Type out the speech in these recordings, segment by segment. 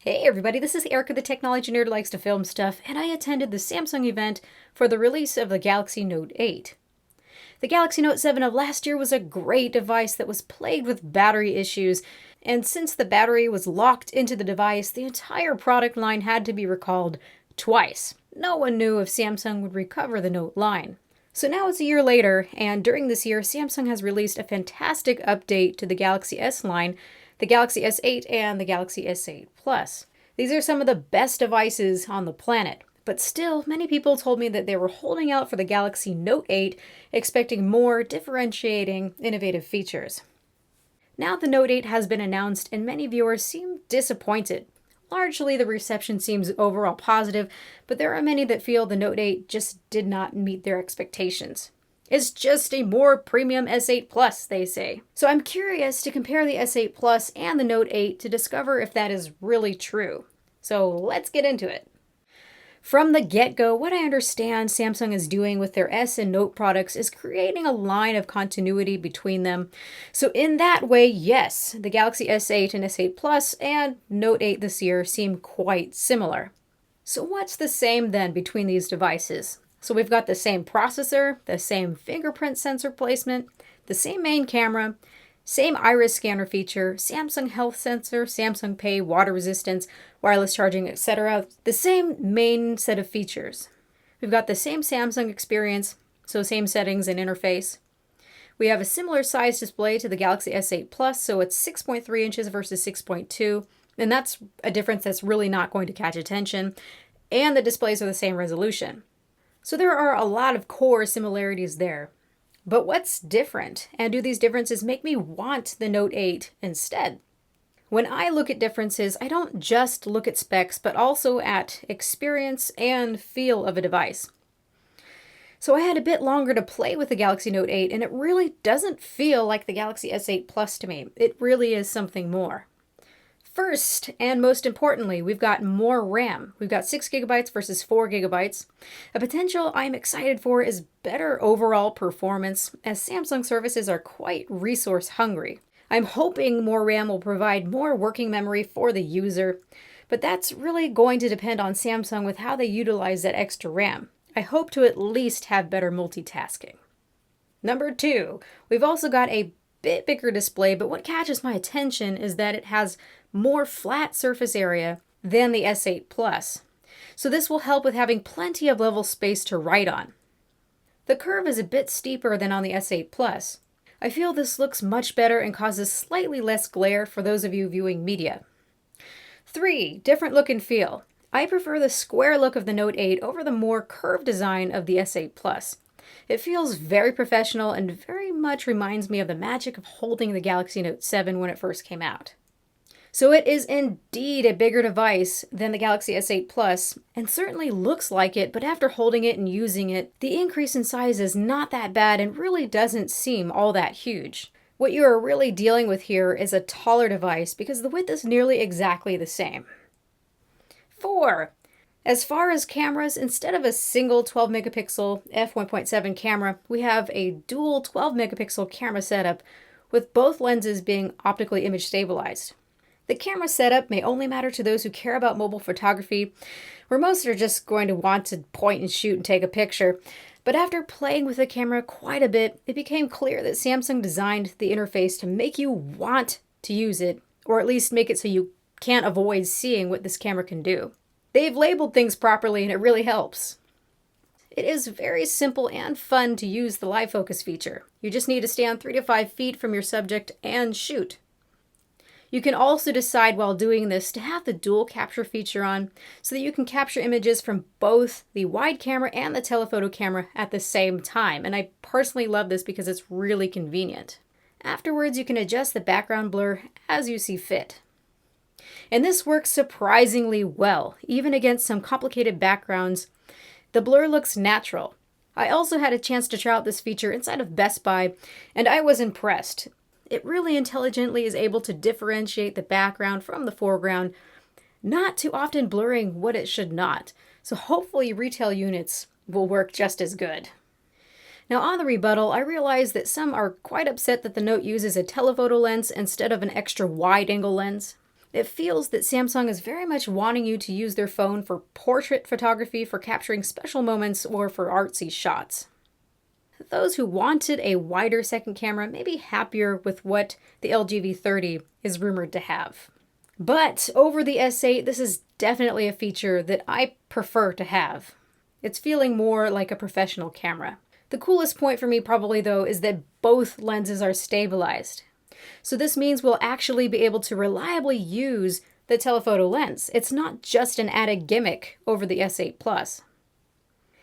Hey everybody, this is Erica, the technology nerd who likes to film stuff, and I attended the Samsung event for the release of the Galaxy Note 8. The Galaxy Note 7 of last year was a great device that was plagued with battery issues, and since the battery was locked into the device, the entire product line had to be recalled twice. No one knew if Samsung would recover the Note line. So now it's a year later, and during this year, Samsung has released a fantastic update to the Galaxy S line, the Galaxy S8 and the Galaxy S8 Plus. These are some of the best devices on the planet, but still, many people told me that they were holding out for the Galaxy Note 8, expecting more differentiating, innovative features. Now the Note 8 has been announced, and many viewers seem disappointed. Largely, the reception seems overall positive, but there are many that feel the Note 8 just did not meet their expectations. It's just a more premium S8 Plus, they say. So I'm curious to compare the S8 Plus and the Note 8 to discover if that is really true. So let's get into it. From the get-go, what I understand Samsung is doing with their S and Note products is creating a line of continuity between them. So in that way, yes, the Galaxy S8 and S8 Plus and Note 8 this year seem quite similar. So what's the same then between these devices? So we've got the same processor, the same fingerprint sensor placement, the same main camera, same iris scanner feature, Samsung Health Sensor, Samsung Pay, water resistance, wireless charging, etc. The same main set of features. We've got the same Samsung experience, so same settings and interface. We have a similar size display to the Galaxy S8 Plus, so it's 6.3 inches versus 6.2, and that's a difference that's really not going to catch attention, and the displays are the same resolution. So there are a lot of core similarities there. But what's different? And do these differences make me want the Note 8 instead? When I look at differences, I don't just look at specs, but also at experience and feel of a device. So I had a bit longer to play with the Galaxy Note 8, and it really doesn't feel like the Galaxy S8 Plus to me. It really is something more. First, and most importantly, we've got more RAM. We've got 6 gigabytes versus 4 gigabytes. A potential I'm excited for is better overall performance, as Samsung services are quite resource hungry. I'm hoping more RAM will provide more working memory for the user, but that's really going to depend on Samsung with how they utilize that extra RAM. I hope to at least have better multitasking. Number 2, we've also got a bit bigger display, but what catches my attention is that it has more flat surface area than the S8 Plus. So this will help with having plenty of level space to write on. The curve is a bit steeper than on the S8 Plus. I feel this looks much better and causes slightly less glare for those of you viewing media. 3, different look and feel. I prefer the square look of the Note 8 over the more curved design of the S8 Plus. It feels very professional and very much reminds me of the magic of holding the Galaxy Note 7 when it first came out. So it is indeed a bigger device than the Galaxy S8 Plus, and certainly looks like it, but after holding it and using it, the increase in size is not that bad and really doesn't seem all that huge. What you are really dealing with here is a taller device because the width is nearly exactly the same. 4. As far as cameras, instead of a single 12 megapixel f1.7 camera, we have a dual 12 megapixel camera setup with both lenses being optically image stabilized. The camera setup may only matter to those who care about mobile photography, where most are just going to want to point and shoot and take a picture. But after playing with the camera quite a bit, it became clear that Samsung designed the interface to make you want to use it, or at least make it so you can't avoid seeing what this camera can do. They've labeled things properly and it really helps. It is very simple and fun to use the live focus feature. You just need to stand 3 to 5 feet from your subject and shoot. You can also decide while doing this to have the dual capture feature on so that you can capture images from both the wide camera and the telephoto camera at the same time. And I personally love this because it's really convenient. Afterwards, you can adjust the background blur as you see fit. And this works surprisingly well, even against some complicated backgrounds. The blur looks natural. I also had a chance to try out this feature inside of Best Buy, and I was impressed. It really intelligently is able to differentiate the background from the foreground, not too often blurring what it should not. So hopefully retail units will work just as good. Now on the rebuttal, I realize that some are quite upset that the Note uses a telephoto lens instead of an extra wide-angle lens. It feels that Samsung is very much wanting you to use their phone for portrait photography, for capturing special moments, or for artsy shots. Those who wanted a wider second camera may be happier with what the LG V30 is rumored to have. But over the S8, this is definitely a feature that I prefer to have. It's feeling more like a professional camera. The coolest point for me probably though is that both lenses are stabilized. So this means we'll actually be able to reliably use the telephoto lens. It's not just an added gimmick over the S8 Plus.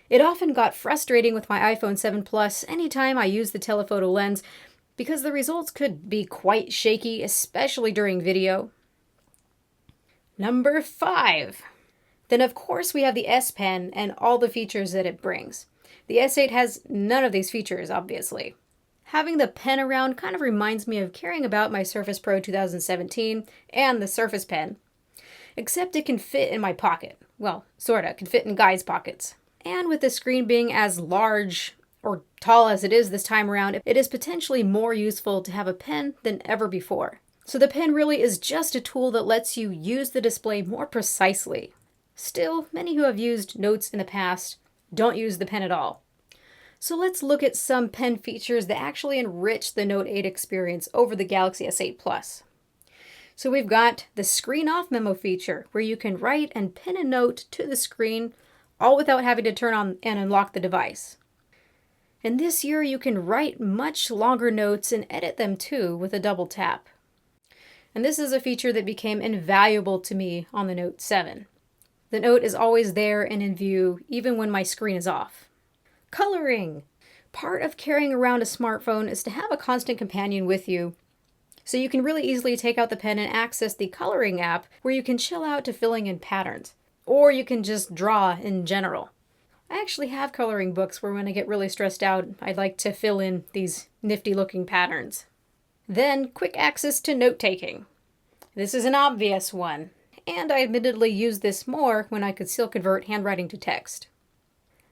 It often got frustrating with my iPhone 7 Plus anytime I used the telephoto lens because the results could be quite shaky, especially during video. Number 5. Then of course we have the S Pen and all the features that it brings. The S8 has none of these features, obviously. Having the pen around kind of reminds me of carrying about my Surface Pro 2017 and the Surface Pen, except it can fit in my pocket. Well, sorta, can fit in guys' pockets. And with the screen being as large or tall as it is this time around, it is potentially more useful to have a pen than ever before. So the pen really is just a tool that lets you use the display more precisely. Still, many who have used notes in the past don't use the pen at all. So let's look at some pen features that actually enrich the Note 8 experience over the Galaxy S8 Plus. So we've got the screen off memo feature, where you can write and pin a note to the screen, all without having to turn on and unlock the device. And this year you can write much longer notes and edit them too with a double tap. And this is a feature that became invaluable to me on the Note 7. The note is always there and in view, even when my screen is off. Coloring! Part of carrying around a smartphone is to have a constant companion with you, so you can really easily take out the pen and access the coloring app where you can chill out to filling in patterns, or you can just draw in general. I actually have coloring books where when I get really stressed out, I'd like to fill in these nifty looking patterns. Then, quick access to note-taking. This is an obvious one, and I admittedly use this more when I could still convert handwriting to text.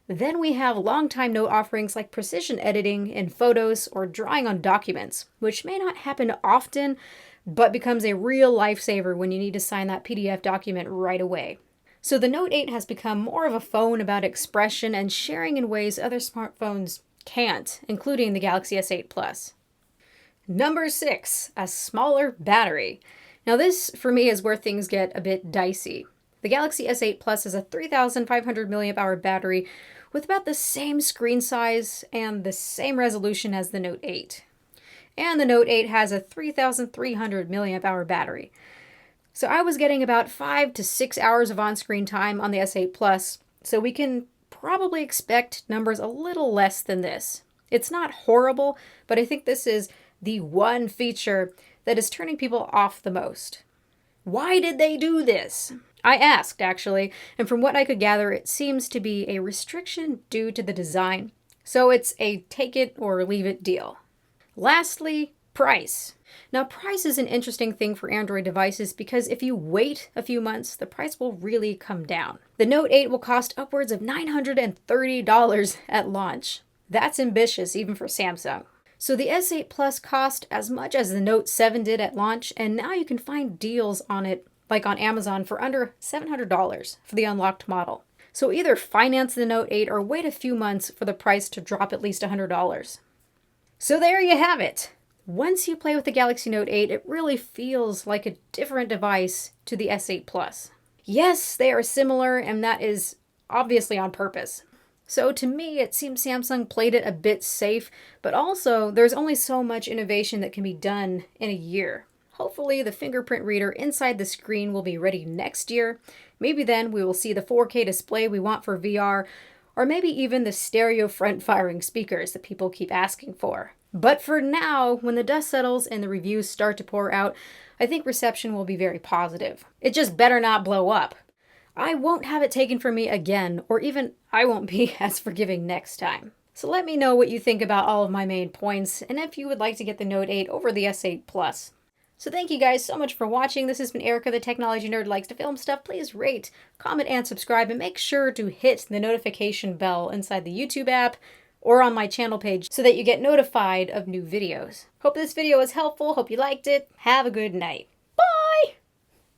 Then we have long-time note offerings like precision editing in photos or drawing on documents, which may not happen often, but becomes a real lifesaver when you need to sign that PDF document right away. So the Note 8 has become more of a phone about expression and sharing in ways other smartphones can't, including the Galaxy S8 Plus. Number 6, a smaller battery. Now this, for me, is where things get a bit dicey. The Galaxy S8 Plus is a 3,500 mAh battery with about the same screen size and the same resolution as the Note 8. And the Note 8 has a 3,300 mAh battery. So I was getting about 5 to 6 hours of on-screen time on the S8 Plus, so we can probably expect numbers a little less than this. It's not horrible, but I think this is the one feature that is turning people off the most. Why did they do this? I asked, actually, and from what I could gather, it seems to be a restriction due to the design. So it's a take it or leave it deal. Lastly, price. Now, price is an interesting thing for Android devices because if you wait a few months, the price will really come down. The Note 8 will cost upwards of $930 at launch. That's ambitious, even for Samsung. So the S8 Plus cost as much as the Note 7 did at launch, and now you can find deals on it, like on Amazon, for under $700 for the unlocked model. So either finance the Note 8 or wait a few months for the price to drop at least $100. So there you have it. Once you play with the Galaxy Note 8, it really feels like a different device to the S8 Plus. Yes, they are similar, and that is obviously on purpose. So to me, it seems Samsung played it a bit safe, but also there's only so much innovation that can be done in a year. Hopefully the fingerprint reader inside the screen will be ready next year. Maybe then we will see the 4K display we want for VR, or maybe even the stereo front-firing speakers that people keep asking for. But for now, when the dust settles and the reviews start to pour out, I think reception will be very positive. It just better not blow up. I won't have it taken from me again, or even I won't be as forgiving next time. So let me know what you think about all of my main points, and if you would like to get the Note 8 over the S8 Plus. So thank you guys so much for watching. This has been Erica, the technology nerd who likes to film stuff. Please rate, comment, and subscribe, and make sure to hit the notification bell inside the YouTube app or on my channel page so that you get notified of new videos. Hope this video was helpful. Hope you liked it. Have a good night.